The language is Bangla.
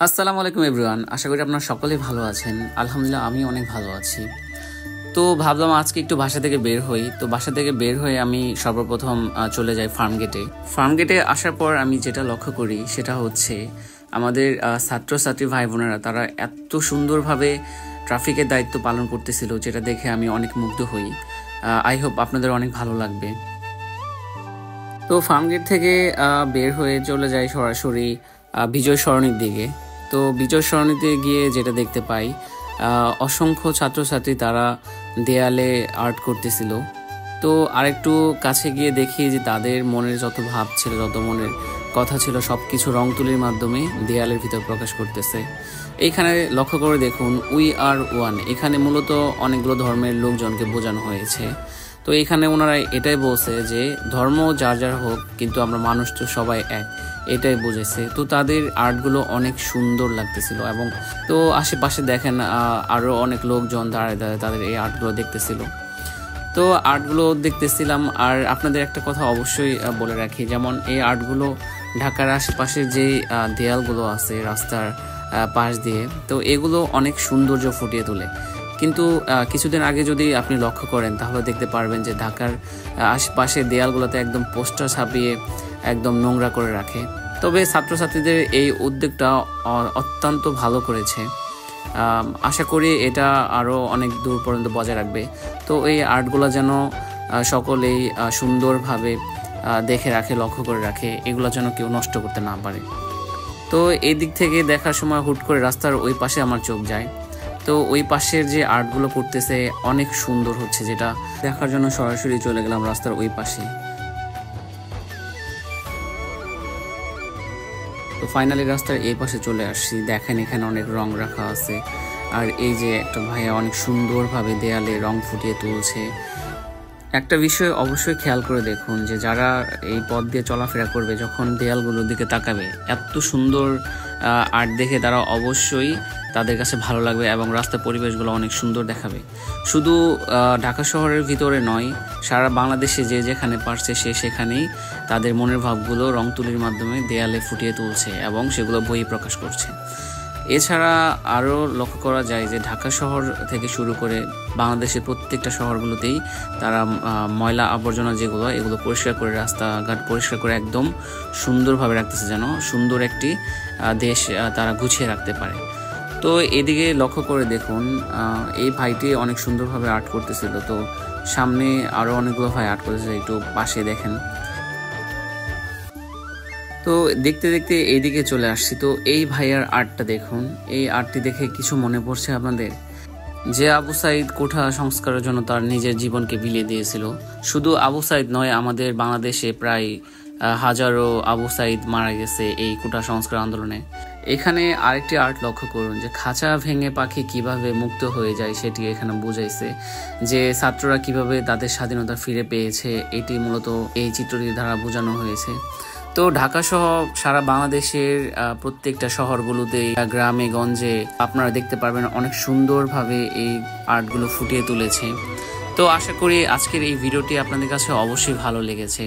আসসালামু আলাইকুম এভরিওয়ান, আশা করি আপনারা সকলেই ভালো আছেন। আলহামদুলিল্লাহ আমি অনেক ভালো আছি। তো ভাবলাম আজকে একটু বাসা থেকে বের হই। তো বাসা থেকে বের হয়ে আমি সর্বপ্রথম চলে যাই ফার্মগেটে। ফার্মগেটে আসার পর আমি যেটা লক্ষ্য করি সেটা হচ্ছে আমাদের ছাত্রছাত্রী ভাই বোনেরা তারা এত সুন্দরভাবে ট্রাফিকের দায়িত্ব পালন করতেছিল, যেটা দেখে আমি অনেক মুগ্ধ হই। আই হোপ আপনাদের অনেক ভালো লাগবে। তো ফার্মগেট থেকে বের হয়ে চলে যাই সরাসরি বিজয় সরণির দিকে। তো বিজয় সরণিতে গিয়ে যেটা দেখতে পাই, অসংখ্য ছাত্রছাত্রী তারা দেয়ালে আর্ট করতেছিল। তো আরেকটু কাছে গিয়ে দেখি যে তাদের মনের যত ভাব ছিল, যত মনের কথা ছিল, সব কিছু রং তুলির মাধ্যমে দেয়ালের ভিতর প্রকাশ করতেছে। এইখানে লক্ষ্য করে দেখুন, উই আর ওয়ান, এখানে মূলত অনেকগুলো ধর্মের লোকজনকে বোঝানো হয়েছে। তো এখানে ওনারা এটাই বলছে যে ধর্ম যার যার হোক, কিন্তু আমরা মানুষ তো সবাই এক, এটাই বুঝেছে। তো তাদের আর্টগুলো অনেক সুন্দর লাগতেছিল। এবং তো আশেপাশে দেখেন আরও অনেক লোকজন দাঁড়ায় দাঁড়ায় তাদের এই আর্টগুলো দেখতেছিল। তো আর্টগুলো দেখতেছিলাম। আর আপনাদের একটা কথা অবশ্যই বলে রাখি, যেমন এই আর্টগুলো ঢাকার আশেপাশে যে দেয়ালগুলো আছে রাস্তার পাশ দিয়ে, তো এগুলো অনেক সৌন্দর্য ফুটিয়ে তোলে। কিন্তু কিছুদিন আগে যদি আপনি লক্ষ্য করেন তাহলে দেখতে পারবেন যে ঢাকার আশেপাশে দেয়ালগুলোতে একদম পোস্টার ছাপিয়ে একদম নোংরা করে রাখে। তবে ছাত্রছাত্রীদের এই উদ্যোগটা অত্যন্ত ভালো করেছে। আশা করি এটা আরও অনেক দূর পর্যন্ত বজায় রাখবে। তো এই আর্টগুলো যেন সকলেই সুন্দরভাবে দেখে রাখে, লক্ষ্য করে রাখে, এগুলো যেন কেউ নষ্ট করতে না পারে। তো এই দিক থেকে দেখার সময় হুট করে রাস্তার ওই পাশে আমার চোখ যায়। তো ওই পাশের যে আর্টগুলো করতেছে অনেক সুন্দর হচ্ছে, যেটা দেখার জন্য সরাসরি চলে গেলাম রাস্তার ওই পাশে। তো ফাইনালি রাস্তার এই পাশে চলে আসছি। দেখেন এখানে অনেক রং রাখা আছে। আর এই যে একটা ভাইয়া অনেক সুন্দরভাবে দেয়ালে রং ফুটিয়ে তুলছে। একটা বিষয় অবশ্যই খেয়াল করে দেখুন যে যারা এই পথ দিয়ে চলাফেরা করবে, যখন দেয়ালগুলোর দিকে তাকাবে, এত সুন্দর আর্ট দেখে তারা অবশ্যই তাদের কাছে ভালো লাগবে এবং রাস্তার পরিবেশগুলো অনেক সুন্দর দেখাবে। শুধু ঢাকা শহরের ভিতরে নয়, সারা বাংলাদেশে যে যেখানে পারছে সে সেখানেই তাদের মনের ভাবগুলো রং তুলির মাধ্যমে দেয়ালে ফুটিয়ে তুলছে এবং সেগুলো বই প্রকাশ করছে। এছাড়া আরও লক্ষ্য করা যায় যে ঢাকা শহর থেকে শুরু করে বাংলাদেশের প্রত্যেকটা শহরগুলোতেই তারা ময়লা আবর্জনা যেগুলো, এগুলো পরিষ্কার করে, রাস্তাঘাট পরিষ্কার করে একদম সুন্দরভাবে রাখতেছে, যেন সুন্দর একটি দেশ তারা গুছিয়ে রাখতে পারে। তো এদিকে লক্ষ্য করে দেখুন, এই ভাইটি অনেক সুন্দরভাবে আর্ট করতেছিল। তো সামনে আরও অনেকগুলো ভাই আর্ট করতেছে, একটু পাশে দেখেন। তো দেখতে দেখতে এইদিকে চলে আসছি। তো এই ভাইয়ার আর্টটা দেখুন, এই আর্টটি দেখে কিছু মনে পড়ছে আপনাদের? যে আবু সাইদ কোঠা সংস্কারের জন্য তার নিজের জীবনকে বিলিয়ে দিয়েছিল। শুধু আবু সাইদ নয়, আমাদের বাংলাদেশে প্রায় হাজারো আবু সাইদ মারা গেছে এই কোঠা সংস্কার আন্দোলনে। এখানে আরেকটি আর্ট লক্ষ্য করুন, যে খাঁচা ভেঙে পাখি কিভাবে মুক্ত হয়ে যায় সেটি এখানে বুঝাইছে, যে ছাত্ররা কিভাবে তাদের স্বাধীনতা ফিরে পেয়েছে, এটি মূলত এই চিত্রটির দ্বারা বোঝানো হয়েছে। তো ঢাকা সহ সারা বাংলাদেশের প্রত্যেকটা শহরগুলোতে, গ্রামে গঞ্জে আপনারা দেখতে পারবেন অনেক সুন্দরভাবে এই আর্টগুলো ফুটিয়ে তুলেছে। তো আশা করি আজকের এই ভিডিওটি আপনাদের কাছে অবশ্যই ভালো লেগেছে।